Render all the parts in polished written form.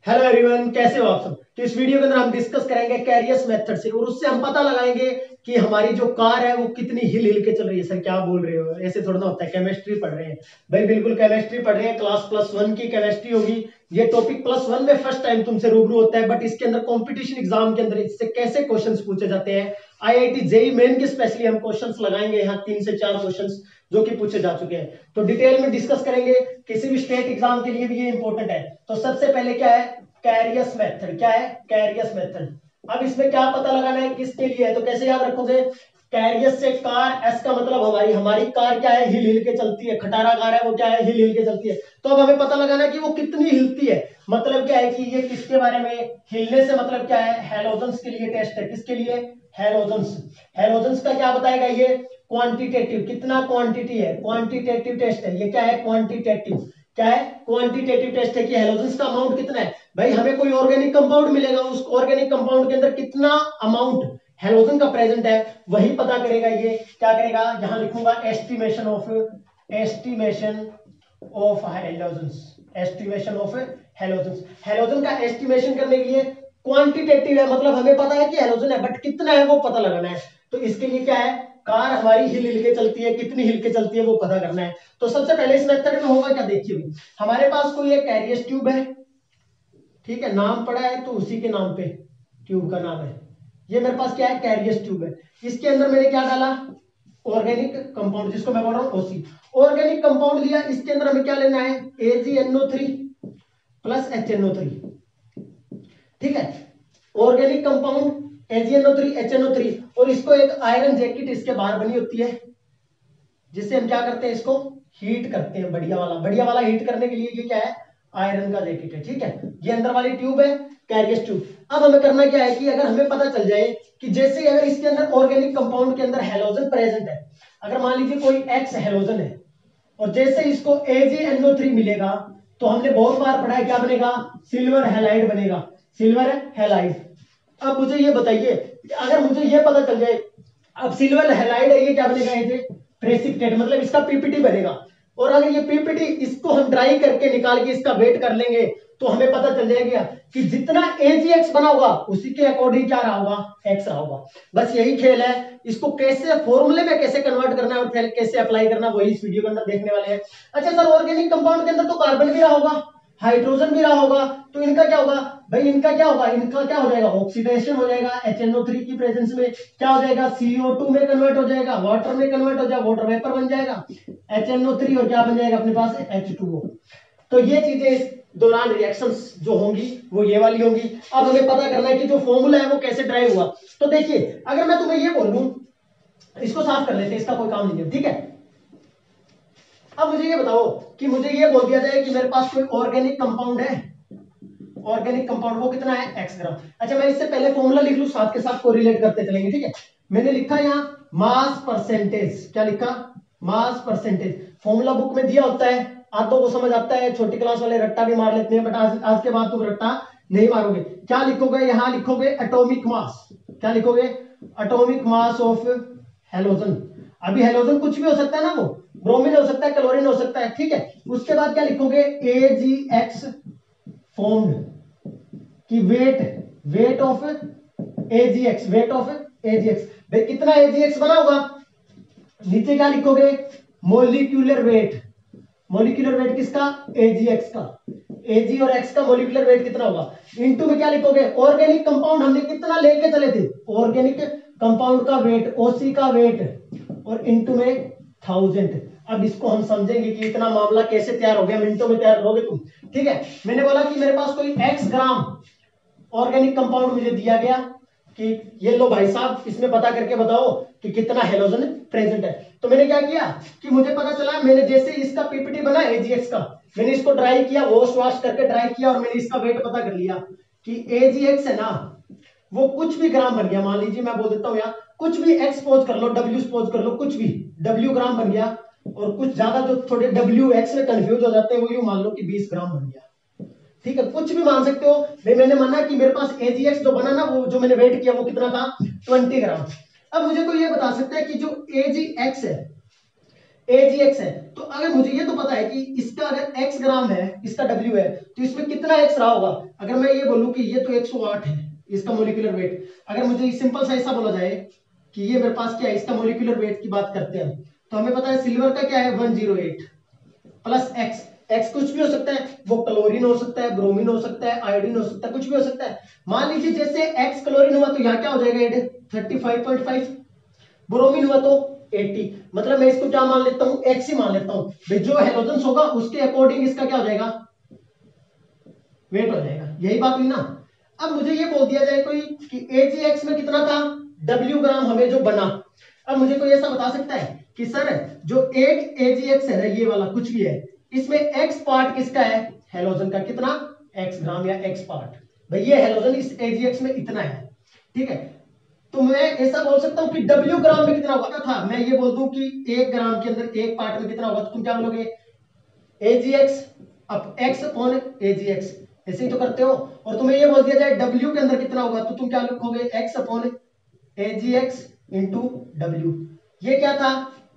Hello everyone, कैसे हो आप सब। तो इस वीडियो के अंदर हम डिस्कस करेंगे कैरियस मेथड से, और उससे हम पता लगाएंगे कि हमारी जो कार है वो कितनी हिल हिल के चल रही है। सर क्या बोल रहे हो, ऐसे थोड़ा ना होता है। केमिस्ट्री पढ़ रहे हैं भाई, बिल्कुल केमिस्ट्री पढ़ रहे हैं। क्लास +1 की केमिस्ट्री होगी। ये टॉपिक +1 में फर्स्ट टाइम तुमसे रूबरू होता है, बट इसके अंदर कंपटीशन एग्जाम के अंदर इससे कैसे क्वेश्चंस पूछे जाते हैं, आईआईटी जेईई मेन के स्पेशली हम क्वेश्चंस लगाएंगे यहाँ 3 से 4 क्वेश्चंस जो कि पूछे जा चुके हैं। तो डिटेल में डिस्कस करेंगे। किसी भी स्टेट एग्जाम के लिए भी ये इंपॉर्टेंट है। तो सबसे पहले क्या है, कैरियस मेथड। क्या है कैरियस मेथड। अब इसमें क्या पता लगाना है, किसके लिए है, तो कैसे याद रखोगे। कैरियस से कार, एस का मतलब हमारी हमारी कार क्या है, हिल हिल के चलती है। खटारा कार है वो क्या है, हिल हिल के चलती है। तो अब हमें पता लगाना है कि वो कितनी हिलती है। मतलब क्या है कि ये किसके बारे में, हिलने से मतलब क्या है, हेलोजेंस के लिए टेस्ट है। किसके लिए, हेलोजेंस। हेलोजेंस का क्या बताएगा ये, क्वांटिटेटिव, कितना क्वांटिटी है, क्वांटिटेटिव टेस्ट है। ये क्या है, क्वांटिटेटिव। क्या है, क्वांटिटेटिव टेस्ट है कि हेलोजेंस का अमाउंट कितना है। भाई हमें कोई ऑर्गेनिक कंपाउंड मिलेगा, उस ऑर्गेनिक कंपाउंड के अंदर कितना अमाउंट हेलोजन का प्रेजेंट है वही पता करेगा। ये क्या करेगा, यहां लिखूंगा estimation of halogens. Estimation of halogens. Halogen का एस्टिमेशन करने के लिए क्वांटिटेटिव है, मतलब हमें पता है कि हेलोजन है, बट कितना है वो पता लगाना है। तो इसके लिए क्या है, कार हमारी हिल हिल के चलती है, कितनी हिल के चलती है वो पता करना है। तो सबसे पहले इस मेथड में होगा क्या, देखिए हमारे पास कोई एक कैरियस ट्यूब है, ठीक है, नाम पड़ा है तो उसी के नाम पे ट्यूब का नाम है। ये मेरे पास क्या है, कैरियस ट्यूब है। इसके अंदर मैंने क्या डाला, ऑर्गेनिक कंपाउंड, जिसको मैं बोल रहा हूं ओसी। ऑर्गेनिक कंपाउंड लिया, इसके अंदर हमें क्या लेना है, AgNO3 प्लस HNO3। ठीक है, ऑर्गेनिक कंपाउंड AgNO3 HNO3, और इसको एक आयरन जैकेट इसके बाहर बनी होती है, जिससे हम क्या करते हैं, इसको हीट करते हैं। बढ़िया वाला हीट करने के लिए ये क्या है, आयरन का जैकेट है। ठीक है, ये अंदर वाली ट्यूब है, कैरियस ट्यूब। अब हमें करना क्या है कि अगर हमें पता चल जाए कि जैसे अगर इसके अंदर ऑर्गेनिक कंपाउंड के अंदर हेलोजन प्रेजेंट है, अगर मान लीजिए कोई X हेलोजन है, और जैसे इसको AgNO3 मिलेगा, तो हमने बहुत बार पढ़ा है क्या बनेगा, सिल्वर हैलाइड बनेगा। Silver halide. अब मुझे ये बताइए, अगर मुझे ये पता चल जाए, अब सिल्वर हैलाइड है, ये क्या बनेगा, ये प्रेसिपिटेट, मतलब इसका पीपीटी बनेगा। और अगर ये पीपीटी इसको हम ड्राई करके निकाल के इसका वेट कर लेंगे, तो हमें पता चल जाएगा कि जितना AgX बना होगा उसी के अकॉर्डिंग क्या रहा होगा, X रहा होगा। बस यही खेल है। इसको कैसे फॉर्मूले में कैसे कन्वर्ट करना है और फिर कैसे अप्लाई करना है, वही इस वीडियो के अंदर देखने वाले हैं। अच्छा सर, ऑर्गेनिक कंपाउंड के अंदर तो कार्बन भी रहा होगा, हाइड्रोजन भी रहा होगा, तो इनका क्या होगा, भाई इनका क्या होगा, इनका क्या हो जाएगा, ऑक्सीडेशन हो जाएगा। HNO3 की प्रेजेंस में क्या हो जाएगा, CO2 में कन्वर्ट हो जाएगा, वाटर में कन्वर्ट हो जाएगा, वाटर वेपर बन जाएगा HNO3, और क्या बन जाएगा अपने पास, H2O। तो ये चीजें इस दौरान रिएक्शंस जो होंगी वो ये वाली होंगी। अब हमें पता करना है कि जो फॉर्मूला है वो कैसे ड्राइव हुआ। तो देखिए, अगर मैं तुम्हें ये बोल दूं, इसको साफ कर लेते हैं, इसका कोई काम नहीं है। ठीक है, अब मुझे ये बताओ कि मुझे ये बोल दिया जाए कि मेरे पास कोई ऑर्गेनिक कंपाउंड है, ऑर्गेनिक कंपाउंड वो कितना है, X ग्राम। अच्छा, मैं इससे पहले फॉर्मूला लिख लूं, साथ के साथ कोरिलेट करते चलेंगे। ठीक है, मैंने लिखा यहां मास परसेंटेज। क्या लिखा, मास परसेंटेज। फॉर्मूला बुक में दिया होता है, आधों को समझ आता है, छोटी क्लास वाले रट्टा भी मार लेते हैं, बट आज के बाद तुम रट्टा नहीं मारोगे। क्या लिखोगे, यहां लिखोगे एटॉमिक मास। क्या लिखोगे, एटॉमिक मास ऑफ हेलोजन। अभी हेलोजन कुछ भी हो सकता है ना, वो ब्रोमीन हो सकता है, क्लोरीन हो सकता है। ठीक है, उसके बाद क्या लिखोगे, AgX फॉर्म्ड कि wait of AgX, wait of AgX। भाई कितना AgX बना होगा, नीचे क्या लिखोगे, मोलिक्यूलर वेट। मोलिक्यूलर वेट किसका, AgX का। Ag और X का मोलिकुलर वेट कितना होगा, इनटू में क्या लिखोगे, ऑर्गेनिक कंपाउंड हमने कितना लेके चले थे, ऑर्गेनिक कंपाउंड का वेट, OC का वेट, और इनटू में 1000। अब इसको हम समझेंगे कि इतना मामला कैसे तैयार हो गया, मिनटों में तैयार करोगे तुम। ठीक है, मैंने बोला कि मेरे पास कोई X ग्राम ऑर्गेनिक कंपाउंड मुझे दिया गया कि ये लो भाई साहब, इसमें पता करके बताओ कि कितना हेलोजन प्रेजेंट है। तो मैंने क्या किया कि मुझे पता चला, मैंने जैसे इसका पीपीटी बना AgX का, मैंने इसको ड्राई किया, वॉश वॉश करके ड्राई किया, और मैंने इसका वेट पता कर लिया कि AgX है ना, वो कुछ भी ग्राम बन गया। मान लीजिए मैं बोल देता हूं यहाँ, कुछ भी X सपोज कर लो, W सपोज कर लो, कुछ भी W ग्राम बन गया। और कुछ ज्यादा जो थोड़े WX में कंफ्यूज हो जाते हैं, वो यूं मान लो कि 20 ग्राम बन गया। ठीक है, कुछ भी मान सकते हो। भाई मैंने माना कि मेरे पास AgX जो बना ना, वो जो मैंने वेट किया वो कितना था, 20 ग्राम। अब मुझे कोई ये बता सकता है कि जो AgX है, AgX है, तो अगर मुझे ये तो पता है कि इसका अगर x ग्राम है, इसका W है, तो इसमें कितना x रहा होगा। अगर मैं ये बोलूं कि ये तो 108 है इसका मोलिकुलर वेट, अगर मुझे सिंपल सा ऐसा बोला जाए कि ये मेरे पास क्या है, इसका मोलिकुलर वेट की बात करते हैं, तो हमें पता है सिल्वर का क्या है 108 प्लस x कुछ भी हो सकता है, वो क्लोरीन हो सकता है, ब्रोमीन हो सकता है, आयोडीन हो सकता है, कुछ भी हो सकता है। मान लीजिए जैसे x क्लोरीन हुआ तो यहाँ क्या हो जाएगा 35.5, ब्रोमीन हुआ तो 80, मतलब मैं इसको क्या मान लेता हूं x ही मान लेता हूं भाई, जो हेलोजेंस होगा उसके अकॉर्डिंग इसका क्या हो जाएगा वेट हो जाएगा, यही बात हुई ना। अब मुझे ये बोल दिया जाए कोई कि AgX में कितना था W ग्राम हमें जो बना, अब मुझे कोई ऐसा बता सकता है कि सर जो एक AgX है ना ये वाला कुछ भी है, इसमें X पार्ट किसका है हेलोजन का, कितना X ग्राम या X पार्ट, भाई ये हेलोजन इस AgX में इतना है, ठीक है। तो मैं ऐसा बोल सकता हूं कि W ग्राम में कितना होगा था, मैं ये बोल दूं कि 1 ग्राम के अंदर एक पार्ट में कितना होगा, तो तुम क्या बोलोगे AgX अब X अपॉन AgX, ऐसे ही तो करते हो। और तुम्हें ये बोल दिया जाए W के अंदर कितना होगा, तो तुम क्या लिखोगे X upon AgX into W। ये क्या था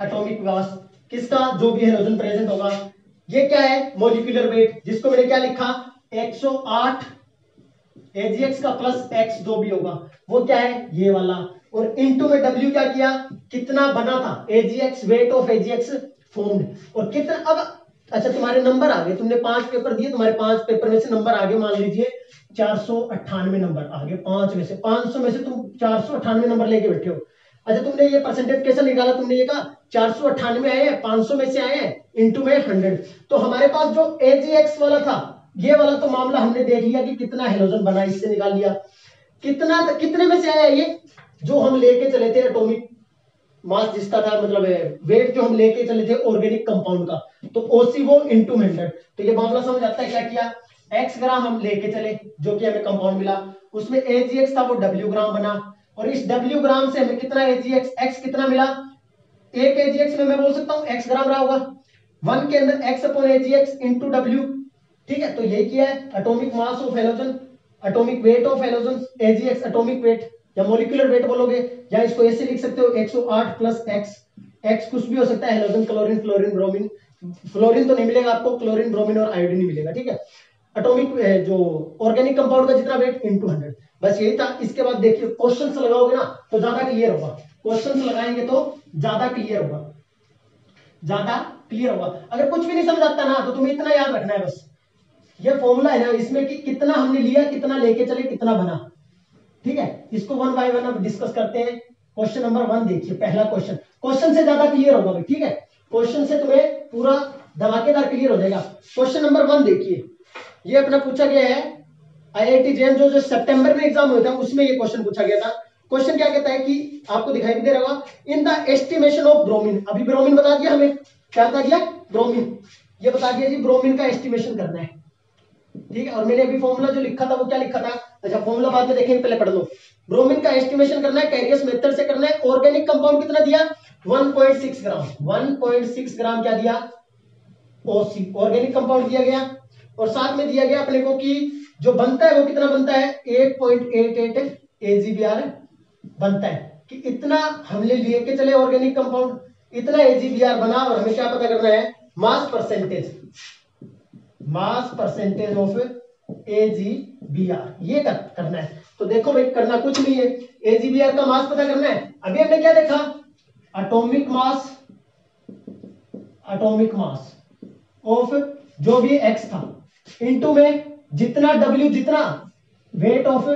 एटॉमिक मास किसका, जो भी हेलोजन प्रेजेंट होगा। ये क्या है मॉलिक्यूलर वेट, जिसको मैंने क्या लिखा 108 AgX का प्लस X जो भी होगा वो क्या है ये वाला, और इनटू में W क्या किया कितना बना था AgX, wait of AgX formed, और कितना अब अच्छा तुम्हारे नंबर आ गए, तुमने 5 पेपर दिए, तुम्हारे 5 पेपर में से नंबर आ गए मान लीजिए 498 नंबर आ गए, 5 में से 500 में से तुम 498 नंबर लेके बैठे हो। अच्छा तुमने ये परसेंटेज कैसे निकाला, तुमने ये कहा 498 आए हैं 500 में से आए हैं इंटू में 100, तो हमारे पास जो AgX वाला था ये वाला तो मामला हमने देख लिया कि कितना हेलोजन बना, इससे निकाल लिया। कितने में से आया ये, जो हम लेके चले थे एटॉमिक मास जिसका था, मतलब वेट जो हम लेके चले थे ऑर्गेनिक कंपाउंड का, तो ओसी वो इंटू 100, तो ये मामला समझ आता है क्या किया, x ग्राम हम लेके चले जो कि हमें कंपाउंड मिला, उसमें AgX था वो W ग्राम बना, और इस W ग्राम से हमें कितना AgX x कितना मिला, एक AgX में मैं बोल सकता हूं x ग्राम रहा होगा, 1 के अंदर x upon AgX into W, ठीक है। तो यही किया है atomic mass of halogen, atomic weight of halogen AgX atomic weight या मॉलिक्यूलर वेट बोलोगे, या इसको ऐसे लिख सकते हो 108 प्लस x कुछ भी हो सकता है, halogen chlorine fluorine bromine, fluorine तो नहीं मिलेगा आपको, क्लोरीन ब्रोमीन और आयोडीन नहीं मिलेगा, ठीक है। एटॉमिक जो ऑर्गेनिक कंपाउंड का जितना वेट इंटू 100, बस यही था। इसके बाद देखिए क्वेश्चंस लगाओगे ना तो ज्यादा क्लियर होगा, क्वेश्चंस लगाएंगे तो ज्यादा क्लियर होगा, ज्यादा क्लियर होगा। अगर कुछ भी नहीं समझ आता ना तो तुम्हें इतना याद रखना है बस, ये फॉर्मूला है ना इसमें कि कितना हमने लिया कितना लेके चले कितना बना, ठीक है। इसको वन बाय वन अब डिस्कस करते हैं। क्वेश्चन नंबर 1 देखिए, पहला क्वेश्चन, क्वेश्चन से ज्यादा क्लियर होगा भाई, ठीक है, क्वेश्चन से तुम्हें पूरा धमाकेदार क्लियर हो जाएगा। क्वेश्चन नंबर 1 देखिए, ये अपना पूछा गया है IIT जेम जो सितंबर में एग्जाम हुआ था उसमें ये क्वेश्चन पूछा गया था। क्वेश्चन क्या कहता है कि आपको दिखाई भी दे रहा होगा, in the estimation of bromine, अभी ब्रोमीन बता दिया हमें, क्या बता दिया ब्रोमीन, ये बता दिया जी ब्रोमीन का एस्टिमेशन करना है, ठीक है। और मैंने अभी फॉर्मूला जो लिखा था वो क्या लिखा था, अच्छा फॉर्मूला बाद में देखेंगे पहले पढ़ लो। ब्रोमीन का एस्टिमेशन करना है, कैरियस मेथड से करना है। ऑर्गेनिक कंपाउंड कितना दिया 1.6 ग्राम, 1.6 ग्राम क्या दिया ओसी ऑर्गेनिक कंपाउंड दिया गया, और साथ में दिया गया अपने को कि जो बनता है वो कितना बनता है 8.88 AgBr बनता है, कि इतना हमने लेके चले ऑर्गेनिक कंपाउंड, इतना AgBr बना, और हमें क्या पता करना है mass percentage, mass percentage of AgBr ये करना है। तो देखो भाई करना कुछ नहीं है, AgBr का मास पता करना है। अभी हमने क्या देखा atomic mass, atomic mass of जो भी x था इनटू में जितना W, जितना wait of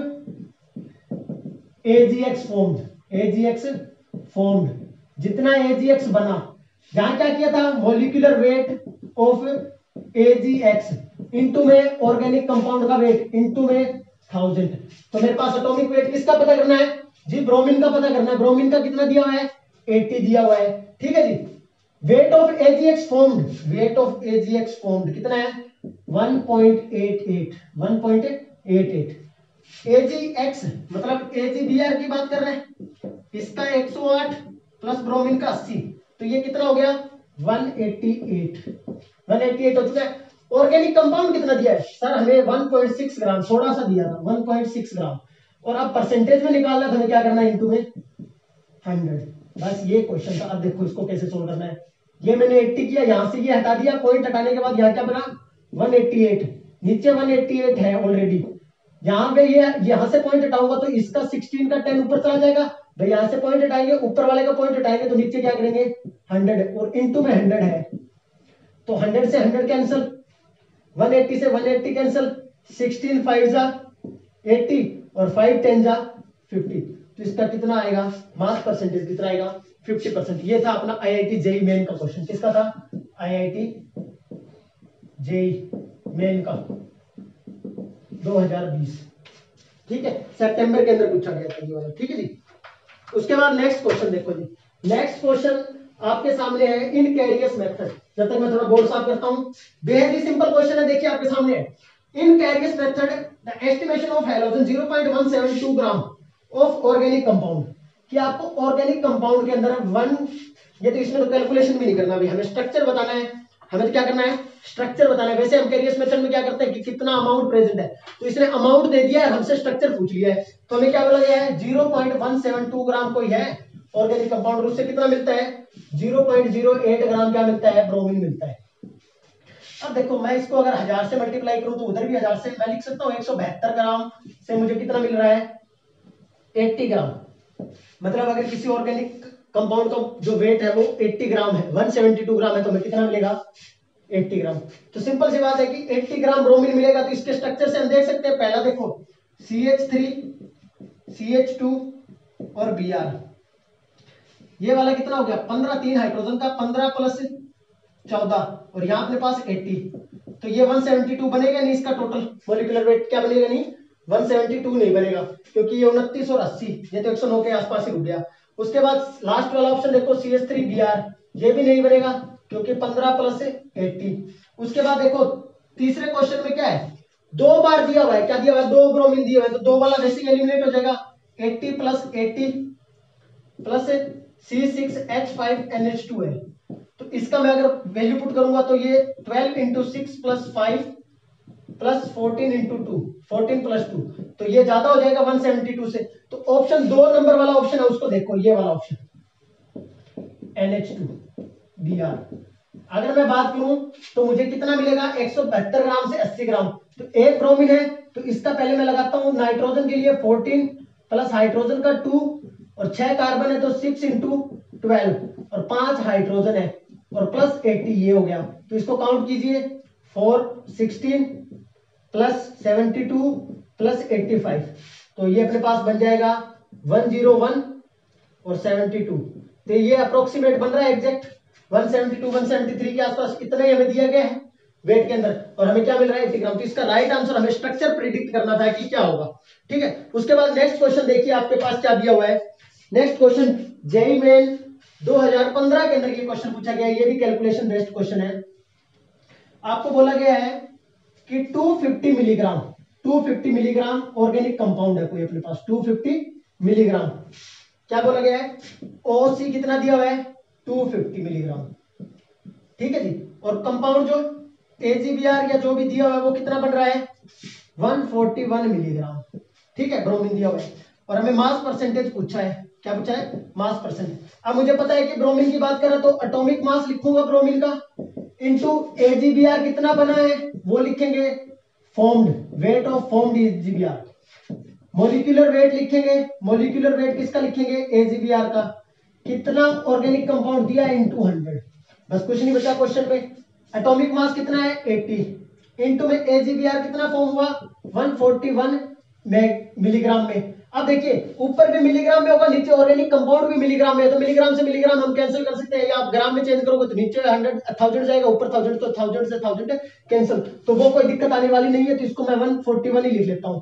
AgX formed, AgX formed, जितना AgX बना, यहां क्या किया था molecular weight of AgX into में ऑर्गेनिक कंपाउंड का वेट इनटू में 1000, तो मेरे पास एटॉमिक वेट किसका पता करना है जी ब्रोमीन का पता करना है। ब्रोमीन का कितना दिया हुआ है 80 दिया हुआ है, ठीक है जी। Weight of AgX formed, weight of AgX formed कितना है 1.88, 1.88। AgX मतलब AgBr की बात कर रहे हैं, इसका 108 प्लस ब्रोमीन का 80, तो ये कितना हो गया 188, 188 हो चुका है। ऑर्गेनिक कंपाउंड कितना दिया है सर हमें 1.6 ग्राम, थोड़ा सा दिया था 1.6 ग्राम, और अब परसेंटेज में निकालना था हमें क्या करना है इनटू में 100, बस ये क्वेश्चन था। अब देखो इसको कैसे सोल्व करना है, ये मैंने 80 किया, यहां से ये हटा दिया, पॉइंट हटाने के बाद यहाँ क्या बना 188, नीचे 188 है ऑलरेडी, यहाँ पे ये यहां से पॉइंट हटाऊंगा तो इसका 16 का 10 ऊपर चला जाएगा भाई, यहां से पॉइंट हटाएंगे ऊपर वाले का पॉइंट हटाएंगे तो नीचे क्या करेंगे 100 और इनटू में 100 है तो 100 से 100 कैंसिल, 180 से 180 कैंसिल, 16 5 जा 80 और 5 10 जा 50, तो इसका कितना आएगा मास परसेंटेज कितना आएगा 50%। ये था अपना आईआईटी जेई मेन का क्वेश्चन, किसका था आईआईटी जेई मेन का 2020, ठीक है, सितंबर के अंदर पूछा गया था ये वाला, ठीक है जी। उसके बाद नेक्स्ट क्वेश्चन देखो जी, नेक्स्ट क्वेश्चन आपके सामने है इन कैरियस मेथड, जब तक मैं थोड़ा बोर्ड साफ करता हूं, बेहद ही सिंपल क्वेश्चन है, देखिए आपके सामने है in Carius method the estimation of halogen 0.172 gram of organic compound, कि आपको ऑर्गेनिक कंपाउंड के अंदर वन, ये तो इसमें तो कैलकुलेशन भी नहीं करना भाई, हमें स्ट्रक्चर बताना है, हमें तो क्या करना है स्ट्रक्चर बताना है। वैसे हम कैरियस मेथड में क्या करते हैं कि कितना अमाउंट प्रेजेंट है, तो इसने अमाउंट दे दिया है, हमसे स्ट्रक्चर पूछ लिया है, तो हमें क्या बोला गया है 0.172 ग्राम कोई है ऑर्गेनिक कंपाउंड, उससे कितना मिलता है 0.08 ग्राम क्या मिलता है ब्रोमीन मिलता है। अब देखो मैं इसको अगर 1000 से मल्टीप्लाई करूं तो उधर भी 1000 से, मैं लिख सकता हूं 172 ग्राम से मुझे कितना मिल रहा है 80 ग्राम, मतलब अगर किसी ऑर्गेनिक कंपाउंड का जो वेट है वो 80 ग्राम है, 172 ग्राम है, तो हमें कितना मिलेगा 80 ग्राम। तो सिंपल सी बात है कि 80 ग्राम ब्रोमीन मिलेगा, तो इसके स्ट्रक्चर से हम देख सकते हैं, पहला देखो CH3 CH2 और Br, ये वाला कितना हो गया 15, 3 हाइड्रोजन का 15 प्लस 14 और यहाँ अपने पास 80, तो ये 172 बनेगा नहीं, इसका टोटल मोलिकुलर वेट क्या बनेगा नहीं 172 नहीं बनेगा, क्योंकि ये 29 और 80 ये तो 109 के आसपास ही रुक गया। उसके बाद लास्ट वाला ऑप्शन देखो CH3Br, ये भी नहीं बनेगा क्योंकि 15 प्लस 80। उसके बाद देखो तीसरे क्वेश्चन में क्या है, 2 बार दिया हुआ है, क्या दिया हुआ है 2 ब्रोमीन दिया हुआ है, तो 2 वाला वैसे एलिमिनेट हो जाएगा, 80 प्लस 80 प्लस C6H5NH2 है, तो इसका मैं अगर वैल्यू पुट करूंगा तो ये 12 into 6 plus 5 plus 14 into 2, 14 plus 2, तो ये ज्यादा हो जाएगा 172 से, तो ऑप्शन 2 नंबर वाला ऑप्शन है उसको देखो, ये वाला ऑप्शन NH2Br। अगर मैं बात करूं तो मुझे कितना मिलेगा 172 ग्राम से 80 ग्राम, तो एक ब्रोमीन है तो इसका पहले मैं लगाता हूं नाइट्रोजन के लिए 14 प्लस हाइड्रोजन का 2 और 6 कार्बन है तो 6 इंटू 12 और 5 हाइड्रोजन है और प्लस 80 ये हो गया, तो इसको काउंट कीजिए 4 16 प्लस 72 प्लस 85, तो ये अपने पास बन जाएगा 101 और 72, तो ये अप्रोक्सीमेट बन रहा है एग्जैक्ट 172 173 के आसपास, इतना ही हमें दिया गया है वेट के अंदर और हमें क्या मिल रहा है 80 ग्राम, तो इसका राइट आंसर हमें स्ट्रक्चर प्रिडिक्ट करना था कि क्या होगा, ठीक है। उसके बाद नेक्स्ट क्वेश्चन देखिए आपके पास क्या दिया हुआ है, नेक्स्ट क्वेश्चन जेईई मेन 2015 के अंदर ये क्वेश्चन पूछा गया है, ये भी कैलकुलेशन बेस्ड क्वेश्चन है। आपको बोला गया है कि 250 मिलीग्राम ऑर्गेनिक कंपाउंड है कोई अपने पास 250 मिलीग्राम, क्या बोला गया है OC कितना दिया हुआ है 250 मिलीग्राम, ठीक है जी, और कंपाउंड जो AgBr या जो भी दिया हुआ है वो कितना बन रहा है 141 मिलीग्राम, ठीक है, ब्रोमीन दिया हुआ है और हमें मास परसेंटेज पूछा है, क्या पूछा है मास परसेंटेज। अब मुझे पता है कि ब्रोमीन की बात करें तो एटॉमिक मास लिखूंगा ब्रोमीन का इनटू AgBr कितना बना है वो लिखेंगे, formed weight of formed AgBr, molecular weight लिखेंगे, मोलिकुलर वेट किसका लिखेंगे AgBr का, कितना ऑर्गेनिक कंपाउंड दिया इनटू 100, बस कुछ नहीं बचा क्वेश्चन पे। एटॉमिक मास कितना है 80 इनटू में AgBr कितना फॉर्म हुआ 141 मिलीग्राम में। अब देखिए ऊपर भी मिलीग्राम में होगा, नीचे ऑर्गेनिक कंपाउंड भी मिलीग्राम में है, तो मिलीग्राम से मिलीग्राम हम कैंसिल कर सकते हैं, या आप ग्राम में चेंज करोगे तो नीचे 100 1000 जाएगा, ऊपर 1000 तो 1000 से 1000 कैंसिल, तो वो कोई दिक्कत आने वाली नहीं है, तो इसको मैं 141 ही लिख लेता हूं।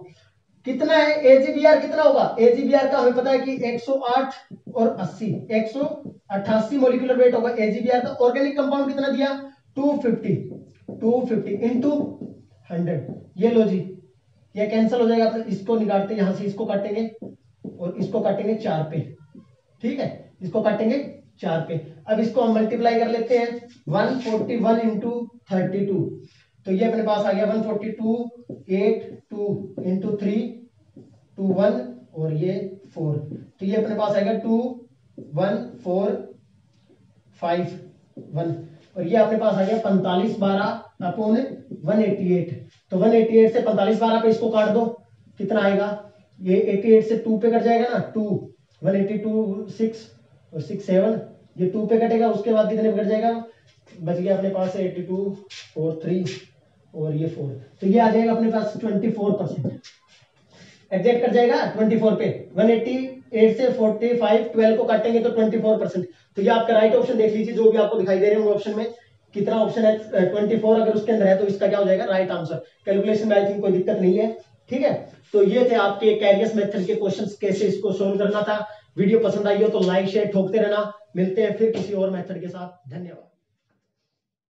कितना है AgBr कितना होगा, AgBr का हमें पता है कि 108 और 80 188 मोलिकुलर वेट होगा AgBr का, ऑर्गेनिक कंपाउंड कितना दिया 250 इनटू 100, ये लो जी ये कैंसिल हो जाएगा, तो इसको निकालते यहां से इसको काटेंगे और इसको काटेंगे 4 पे, ठीक है, इसको काटेंगे 4 पे। अब इसको हम मल्टीप्लाई कर लेते हैं 141 इंटू 32, तो ये अपने पास आ गया 142 8 2 इंटू 3 2 1 और ये 4, तो ये अपने पास आएगा 2 1 4 5 1, और ये अपने पास आ गया 45/12 अपॉन 188। तो 188 से 45/12 पे इसको काट दो, कितना आएगा, ये 88 से 2 पे कट जाएगा ना, 2, 182 6 और 6 7, ये 2 पे कटेगा, उसके बाद कितने पे कट जाएगा, बच गया अपने पास 82 और 3 और ये 4, तो ये आ जाएगा अपने पास 24%, एग्जैक्ट कट जाएगा 24 पे। 188 से 45 12 को काटेंगे तो 24%। तो ये आपका राइट ऑप्शन देख लीजिए, जो भी आपको दिखाई दे रहे होंगे ऑप्शन में, कितना ऑप्शन है 24, अगर उसके अंदर है तो इसका क्या हो जाएगा राइट आंसर। कैलकुलेशन में आई थिंक कोई दिक्कत नहीं है, ठीक है। तो ये थे आपके कैरियस मेथड के क्वेश्चंस, कैसे इसको सोल्व करना था। वीडियो पसंद आई हो तो लाइक शेयर ठोकते रहना। मिलते हैं फिर किसी और मेथड के साथ। धन्यवाद।